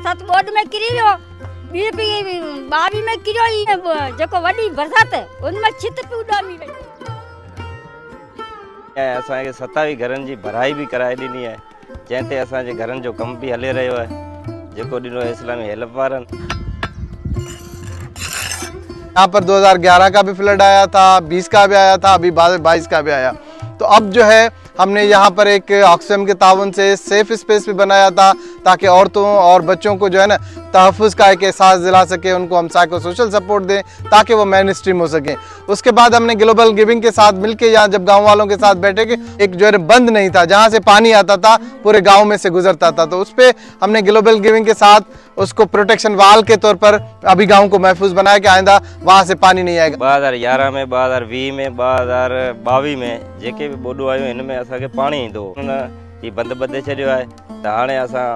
बरसात बोर्ड में किरी वियो बी बावी में किरियो ई जेको वडी बरसात उनमें छित पे उडामी वई। असांखे 27 घरनि जी भराई भी कराए ॾिनी आहे, जंहिं ते असांजे घरनि जो कम भी हले रहियो आहे, जेको ॾिनो आहे इस्लामी हेल्प वारनि। यहाँ पर 2011 का भी फ्लड आया था, 20 का भी आया था, अभी 22 का भी आया। तो अब जो है हमने यहाँ पर एक ऑक्सफैम के ताउन से सेफ स्पेस भी बनाया था, ताकि औरतों और बच्चों को जो है ना तहफ़्फ़ुज़ का एक एहसास दिला सके, उनको हम साइको सोशल सपोर्ट दें ताकि वो मेन स्ट्रीम हो सकें। उसके बाद हमने ग्लोबल गिविंग के साथ मिलके यहाँ जब गांव वालों के साथ बैठे कि एक जो है बंद नहीं था, जहाँ से पानी आता था पूरे गांव में से गुजरता था, तो उस पर हमने ग्लोबल गिविंग के साथ उसको प्रोटेक्शन वाल के तौर पर अभी गाँव को महफूज बनाया कि आइंदा वहाँ से पानी नहीं आएगा। 2011 में 2020 में 2022 में जेके भी बोडू आयो इनमें असांखे पानी ईंदो हुन ही बंद ॿधे छॾियो आहे, त हाणे असां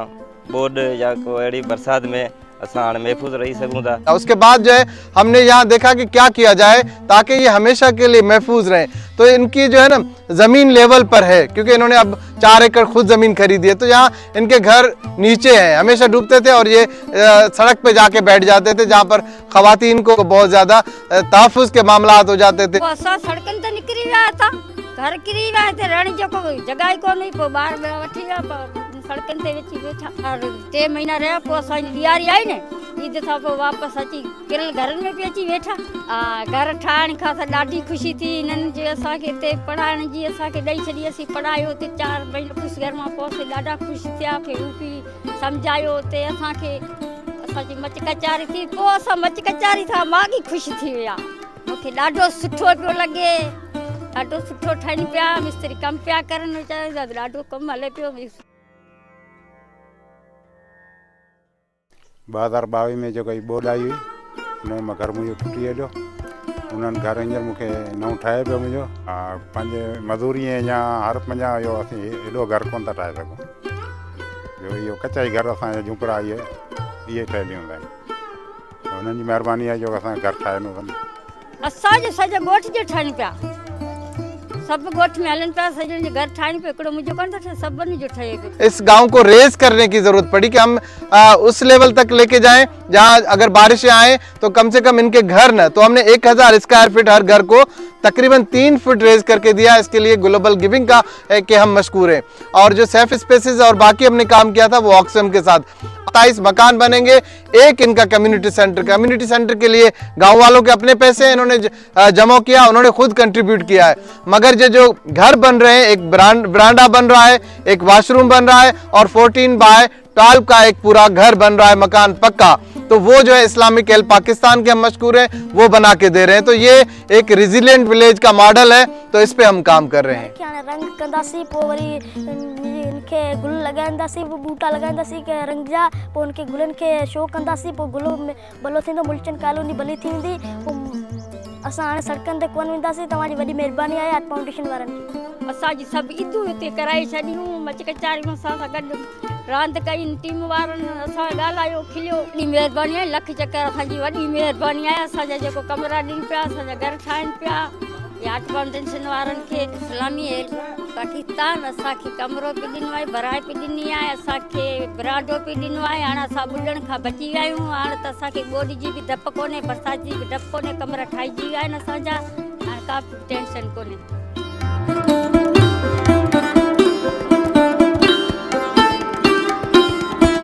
बोड या को अहिड़ी बरसात में असां हाणे महफूज रही सघूं था। उसके बाद जो है हमने यहाँ देखा कि क्या किया जाए ताकि ये हमेशा के लिए महफूज रहें। तो इनकी जो है ना ज़मीन लेवल पर है, क्योंकि इन्होंने अब 4 एकड़ खुद ज़मीन खरीदी है, तो यहाँ इनके घर नीचे हैं, हमेशा डूबते थे और ये सड़क पे जाके बैठ जाते थे, जहाँ पर ख़वातीन को बहुत ज़्यादा तहफ़्फ़ुज़ के मामलात हो जाते थे। सड़कन ते निकरी विया था, घर किरी विया थे, रहण जो जगह ही कोन्हे, पोइ ॿार वठी विया सड़कन ते अची वेठा। 3 महीना रहिया, पोइ असांजी ॾियारी आई न ईद खां पोइ वापसि अची किरल घरनि में बि अची वेठा। घर ठाहिण खां त ॾाढी ख़ुशी थी, हिननि जे असांखे हिते पढ़ाइण जी असांखे ॾेई छॾी, असीं पढ़ायो हुते 4 महीना पुस घर मां पहुचे, ॾाढा ख़ुशि थिया खे रूपी सम्झायो हुते असांखे, असांजी मच कचारी थी, पोइ असां मच कचारी था माॻी ख़ुशि थी विया। मूंखे ॾाढो सुठो पियो लॻे, ॾाढो सुठो ठहनि पिया, मिस्त्री कमु पिया करनि, वीचारा ॾाढो कमु हले पियो। 2022 में जेको बोड आई हुई उन में घर मुंहिंजो टुटी वियो, उन्हनि घर हींअर मूंखे नओं ठाहे पियो मुंहिंजो। पंहिंजे मज़दूरी या हर पंहिंजा इहो असीं एॾो घर कोन था ठाहे सघूं, जो इहो कचा ई घर असांजा झूंपड़ा इहे ठहियलूं हूंदा आहिनि, उन्हनि जी महिरबानी आहे जो असांखे घर ठाहे न वञे। असांजे सॼे ॻोठ जो ठहनि पिया, सब ॻोठ में हलन पिया, सॼे जो घर ठाहिनि पियो, हिकिड़ो मुंहिंजो कोन ठहे, सभिनी जो ठहे पियो। इस गांव को रेज करने की जरूरत पड़ी कि हम उस लेवल तक लेके जाएं जहां अगर बारिशें आए तो कम से कम इनके घर न, तो हमने 1000 स्क्वायर फीट हर घर को तकरीबन 3 फुट रेज करके दिया। इसके लिए ग्लोबल गिविंग का है कि हम मशकूर हैं। और जो सेफ स्पेसेस और बाकी हमने काम किया था वो ऑक्सफैम के साथ 27 मकान बनेंगे, एक इनका कम्युनिटी सेंटर के लिए गांव वालों के अपने पैसे इन्होंने जमा किया, उन्होंने खुद कंट्रीब्यूट किया है। मगर जो घर बन रहे हैं, एक बरांडा बन रहा है, एक वॉशरूम बन रहा है और 14 बाय 12 का एक पूरा घर बन रहा है, मकान पक्का, तो वो जो है इस्लामिक हेल्प पाकिस्तान के हम मशकूर हैं, वो बना के दे रहे हैं। तो ये एक रेजिलिएंट विलेज का मॉडल है, तो इस पे हम काम कर रहे हैं। रंग कंदासी पोइ वरी इनखे गुल लॻाईंदासीं, बूटा लॻाईंदासीं के रंग जा, पोइ उनखे गुलनि खे शो कंदासीं, पोइ गुलो भलो थींदो, मुल्चन कॉलोनी भली थी वेंदी। पोइ असां हाणे सड़कनि ते कोन वेंदासीं, तव्हांजी वॾी महिरबानी आहे आर्ट फाउंडेशन वारनि जी। असांजी सभु ईदूं हिते कराए छॾियूं, मच कचारियूं असां सां गॾु रांदि कई, टीम वारनि असां ॻाल्हायो, खिलियो, वॾी महिरबानी आहे, लख चकर असांजी वॾी महिरबानी आहे। असांजा जेको कमरा ॾियनि पिया, असांजा घर ठाहिनि पिया, आर्ट फाउंडेशन वारनि खे इस्लामी हेल्प पाकिस्तान असांखे कमरो बि ॾिनो आहे, भराए बि ॾिनी आहे, असांखे बरांडो बि ॾिनो आहे। हाणे असां ॿुॾण खां बची विया आहियूं, हाणे त असांखे ॿोॾि जी बि डप कोन्हे, बरसाति जी बि डप कोन्हे, कमरा ठाहिजी विया आहिनि असांजा, हाणे का बि टेंशन कोन्हे।